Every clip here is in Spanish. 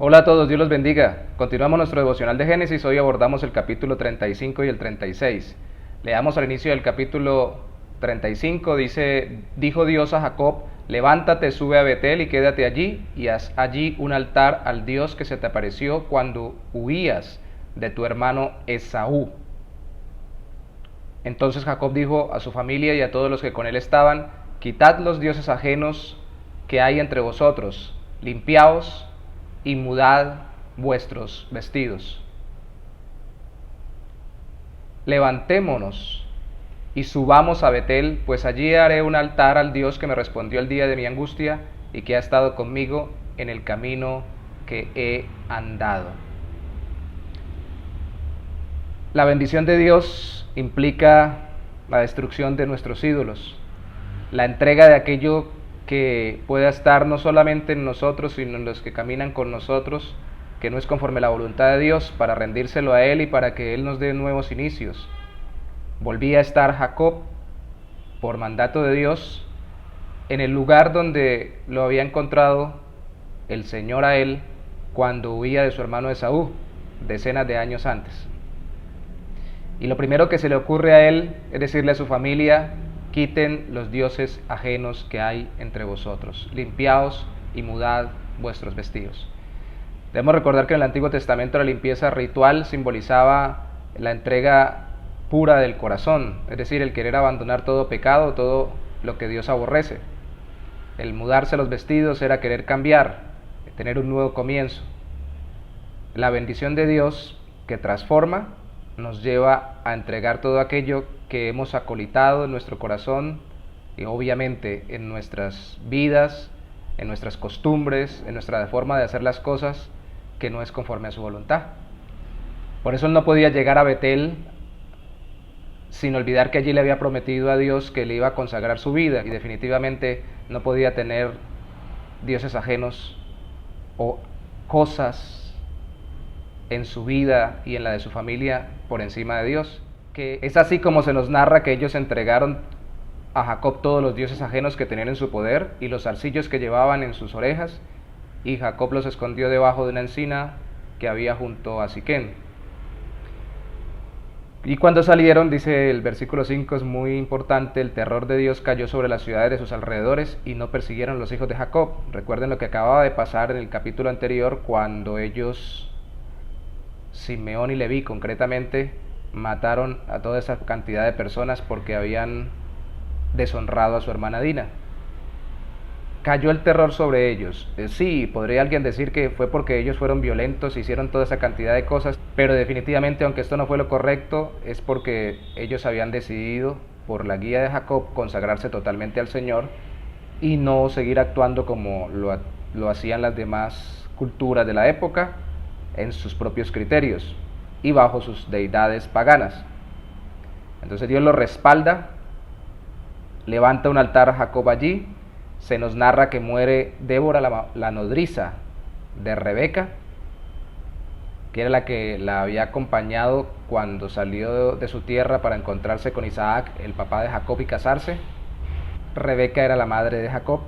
Hola a todos, Dios los bendiga. Continuamos nuestro devocional de Génesis. Hoy abordamos el capítulo 35 y el 36. Leamos al inicio del capítulo 35. Dijo Dios a Jacob: levántate, sube a Betel y quédate allí, y haz allí un altar al Dios que se te apareció cuando huías de tu hermano Esaú. Entonces Jacob dijo a su familia y a todos los que con él estaban: quitad los dioses ajenos que hay entre vosotros, limpiaos y mudad vuestros vestidos. Levantémonos y subamos a Betel, pues allí haré un altar al Dios que me respondió el día de mi angustia y que ha estado conmigo en el camino que he andado. La bendición de Dios implica la destrucción de nuestros ídolos, la entrega de aquello que pueda estar no solamente en nosotros, sino en los que caminan con nosotros, que no es conforme a la voluntad de Dios, para rendírselo a Él y para que Él nos dé nuevos inicios. Volvía a estar Jacob, por mandato de Dios, en el lugar donde lo había encontrado el Señor a él cuando huía de su hermano Esaú, decenas de años antes. Y lo primero que se le ocurre a él es decirle a su familia: quiten los dioses ajenos que hay entre vosotros, limpiaos y mudad vuestros vestidos. Debemos recordar que en el Antiguo Testamento la limpieza ritual simbolizaba la entrega pura del corazón, es decir, el querer abandonar todo pecado, todo lo que Dios aborrece. El mudarse los vestidos era querer cambiar, tener un nuevo comienzo. La bendición de Dios que transforma nos lleva a entregar todo aquello que hemos acolitado en nuestro corazón y obviamente en nuestras vidas, en nuestras costumbres, en nuestra forma de hacer las cosas que no es conforme a su voluntad. Por eso él no podía llegar a Betel sin olvidar que allí le había prometido a Dios que le iba a consagrar su vida, y definitivamente no podía tener dioses ajenos o cosas en su vida y en la de su familia por encima de Dios. Que es así como se nos narra que ellos entregaron a Jacob todos los dioses ajenos que tenían en su poder y los zarcillos que llevaban en sus orejas, y Jacob los escondió debajo de una encina que había junto a Siquén. Y cuando salieron, dice el versículo 5, es muy importante: el terror de Dios cayó sobre las ciudades de sus alrededores y no persiguieron los hijos de Jacob. Recuerden lo que acababa de pasar en el capítulo anterior, cuando ellos, Simeón y Leví concretamente, mataron a toda esa cantidad de personas porque habían deshonrado a su hermana Dina. Cayó el terror sobre ellos. Sí, podría alguien decir que fue porque ellos fueron violentos, hicieron toda esa cantidad de cosas, pero definitivamente, aunque esto no fue lo correcto, es porque ellos habían decidido, por la guía de Jacob, consagrarse totalmente al Señor y no seguir actuando como lo hacían las demás culturas de la época, en sus propios criterios y bajo sus deidades paganas. Entonces Dios lo respalda, levanta un altar a Jacob allí. Se nos narra que muere Débora, la nodriza de Rebeca, que era la que la había acompañado cuando salió de su tierra para encontrarse con Isaac, el papá de Jacob, y casarse. Rebeca era la madre de Jacob.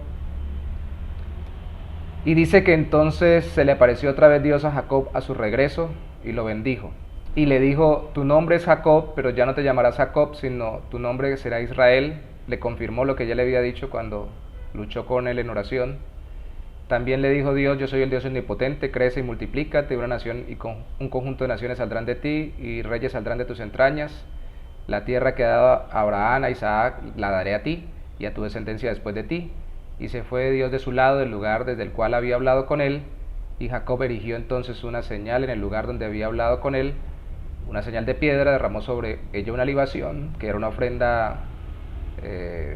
Y dice que entonces se le apareció otra vez Dios a Jacob a su regreso y lo bendijo. Y le dijo: tu nombre es Jacob, pero ya no te llamarás Jacob, sino tu nombre será Israel. Le confirmó lo que ya le había dicho cuando luchó con él en oración. También le dijo Dios: yo soy el Dios omnipotente, crece y multiplícate, una nación y un conjunto de naciones saldrán de ti, y reyes saldrán de tus entrañas. La tierra que ha dado a Abraham, a Isaac, la daré a ti y a tu descendencia después de ti. Y se fue Dios de su lado del lugar desde el cual había hablado con él, y Jacob erigió entonces una señal en el lugar donde había hablado con él, una señal de piedra, derramó sobre ella una libación, que era una ofrenda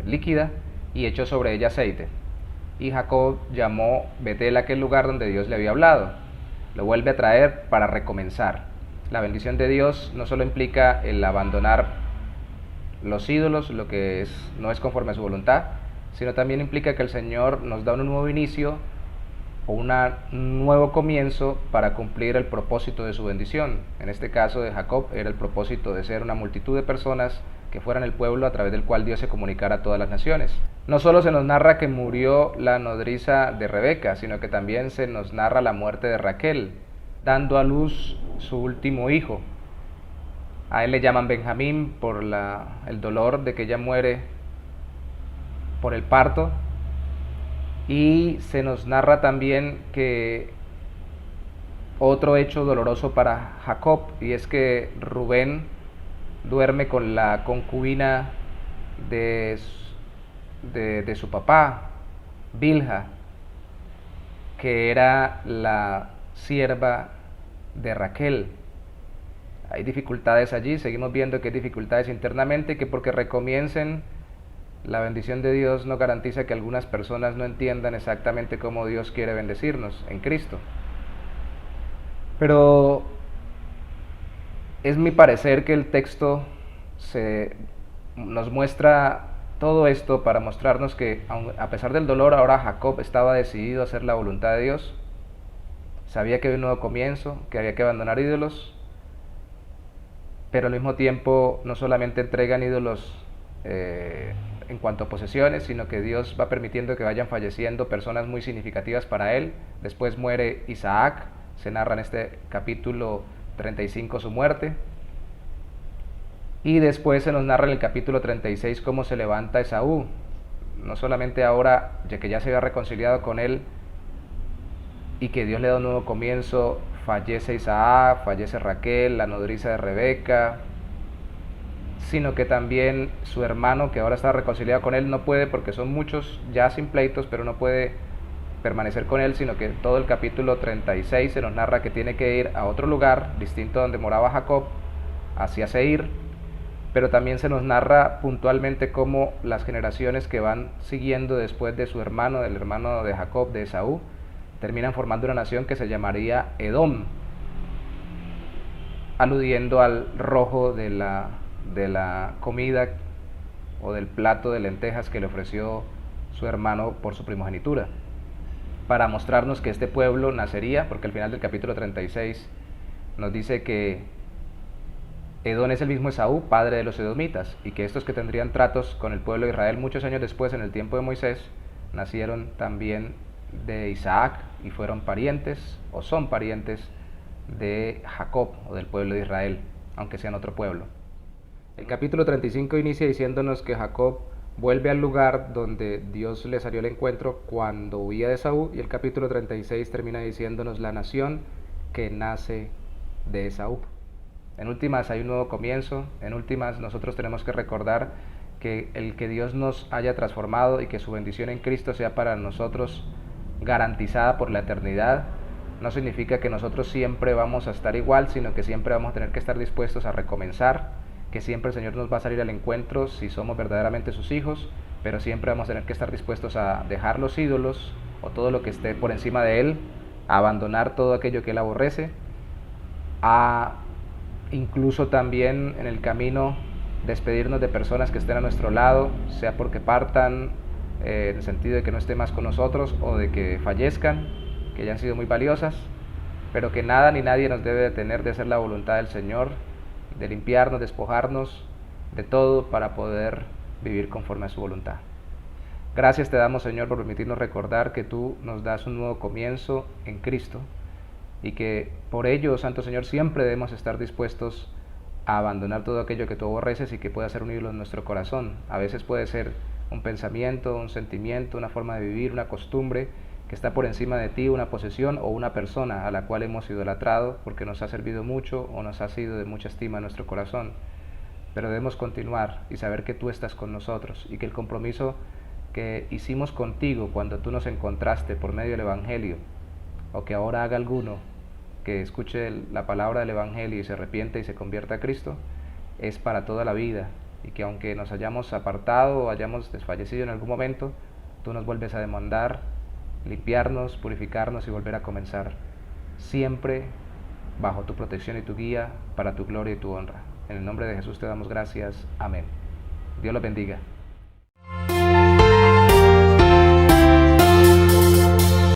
líquida, y echó sobre ella aceite. Y Jacob llamó Betel aquel lugar donde Dios le había hablado. Lo vuelve a traer para recomenzar. La bendición de Dios no solo implica el abandonar los ídolos, lo que no es conforme a su voluntad, sino también implica que el Señor nos da un nuevo inicio o un nuevo comienzo para cumplir el propósito de su bendición. En este caso de Jacob era el propósito de ser una multitud de personas que fueran el pueblo a través del cual Dios se comunicara a todas las naciones. No solo se nos narra que murió la nodriza de Rebeca, sino que también se nos narra la muerte de Raquel, dando a luz su último hijo. A él le llaman Benjamín por el dolor de que ella muere por el parto. Y se nos narra también que otro hecho doloroso para Jacob, y es que Rubén duerme con la concubina de su papá, Bilha, que era la sierva de Raquel. Hay dificultades allí, seguimos viendo que hay dificultades internamente, que porque recomiencen la bendición de Dios no garantiza que algunas personas no entiendan exactamente cómo Dios quiere bendecirnos en Cristo. Pero es mi parecer que el texto nos muestra todo esto para mostrarnos que, a pesar del dolor, ahora Jacob estaba decidido a hacer la voluntad de Dios. Sabía que había un nuevo comienzo, que había que abandonar ídolos, pero al mismo tiempo no solamente entregan ídolos en cuanto a posesiones, sino que Dios va permitiendo que vayan falleciendo personas muy significativas para él. Después muere Isaac, se narra en este capítulo 35 su muerte, y después se nos narra en el capítulo 36 cómo se levanta Esaú. No solamente ahora, ya que ya se había reconciliado con él y que Dios le da un nuevo comienzo, fallece Isaac, fallece Raquel, la nodriza de Rebeca, sino que también su hermano, que ahora está reconciliado con él, no puede, porque son muchos ya sin pleitos, pero no puede permanecer con él, sino que todo el capítulo 36 se nos narra que tiene que ir a otro lugar distinto a donde moraba Jacob, hacia Seir. Pero también se nos narra puntualmente cómo las generaciones que van siguiendo después de su hermano, del hermano de Jacob, de Esaú, terminan formando una nación que se llamaría Edom, aludiendo al rojo de la comida o del plato de lentejas que le ofreció su hermano por su primogenitura, para mostrarnos que este pueblo nacería, porque al final del capítulo 36 nos dice que Edom es el mismo Esaú, padre de los edomitas, y que estos que tendrían tratos con el pueblo de Israel muchos años después, en el tiempo de Moisés, nacieron también de Isaac y fueron parientes, o son parientes, de Jacob, o del pueblo de Israel, aunque sean otro pueblo. El capítulo 35 inicia diciéndonos que Jacob vuelve al lugar donde Dios le salió al encuentro cuando huía de Esaú, y el capítulo 36 termina diciéndonos la nación que nace de Esaú. En últimas hay un nuevo comienzo, en últimas nosotros tenemos que recordar que el que Dios nos haya transformado y que su bendición en Cristo sea para nosotros garantizada por la eternidad, no significa que nosotros siempre vamos a estar igual, sino que siempre vamos a tener que estar dispuestos a recomenzar, que siempre el Señor nos va a salir al encuentro si somos verdaderamente sus hijos, pero siempre vamos a tener que estar dispuestos a dejar los ídolos o todo lo que esté por encima de Él, a abandonar todo aquello que Él aborrece, a incluso también en el camino despedirnos de personas que estén a nuestro lado, sea porque partan, en el sentido de que no estén más con nosotros, o de que fallezcan, que ya han sido muy valiosas, pero que nada ni nadie nos debe detener de hacer la voluntad del Señor, de limpiarnos, despojarnos de todo para poder vivir conforme a su voluntad. Gracias te damos, Señor, por permitirnos recordar que tú nos das un nuevo comienzo en Cristo, y que por ello, Santo Señor, siempre debemos estar dispuestos a abandonar todo aquello que tú aborreces y que pueda ser un ídolo en nuestro corazón. A veces puede ser un pensamiento, un sentimiento, una forma de vivir, una costumbre que está por encima de ti, una posesión o una persona a la cual hemos idolatrado porque nos ha servido mucho o nos ha sido de mucha estima en nuestro corazón. Pero debemos continuar y saber que tú estás con nosotros y que el compromiso que hicimos contigo cuando tú nos encontraste por medio del Evangelio, o que ahora haga alguno que escuche la palabra del Evangelio y se arrepiente y se convierta a Cristo, es para toda la vida, y que aunque nos hayamos apartado o hayamos desfallecido en algún momento, tú nos vuelves a demandar, limpiarnos, purificarnos y volver a comenzar, siempre bajo tu protección y tu guía, para tu gloria y tu honra. En el nombre de Jesús te damos gracias. Amén. Dios los bendiga.